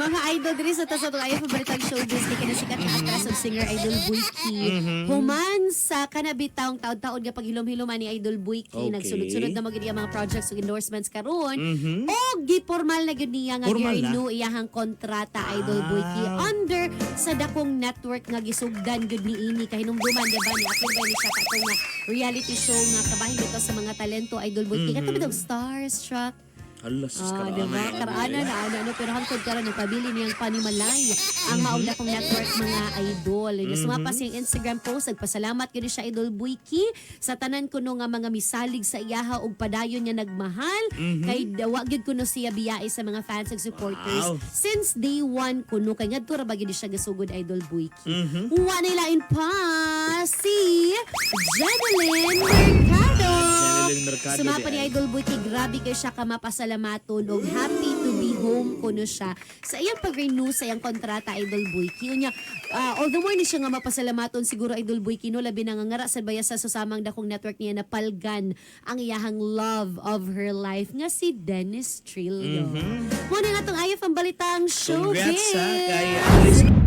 Mga idol diri sa taso ayo paboritang showbiz ni kana sikat na Aktres ug singer Idol Buiki. Human sa kanabitawng taon-taon nga paghilom-hiloman ni Idol Buiki, Okay. nagsunod-sunod na mo gid mga projects ug endorsements karon. O gipormal na gyud niya nga Formal na? Mirenew iyahang kontrata Idol Buiki under sa Dakong network nga gisugdan gyud niini kahinumduman di ba ni apil ba ni siya katong nga reality show nga kabahin dito sa mga talento Idol Buiki. Katabi dog Starstruck. Halas, Diba? Karana na ano pero hangtod karon nagpabili niyang panimalay ang mauna kong network mga idol. Sumapas yung Instagram post, nagpasalamat gyud siya Idol Buiki sa tanan kuno nga mga misalig sa iyaha ug padayon niya nagmahal kay dawa gyud kuno siya biyae sa mga fans ug supporters Wow. since day one kuno kay ngadto ra ba gyud siya gasugod Idol Buiki. Wa nilain pa si Janeline Mercado. Janeline Mercado Sumapa di ni ay. Idol Buiki, grabe kayo siya kamapasalamaton og happy to be home kuno siya sa iyang pag-renew sa iyang kontrata Idol Buiki. Unya, although more ni siya nga mapasalamaton siguro Idol Buiki no labi na nga ngara sa baya sa susamang dakong network niya na palgan ang iyahang love of her life nga si Dennis Trillo. Muna nga itong ayaf ang balitang showbiz. Congrats sa kay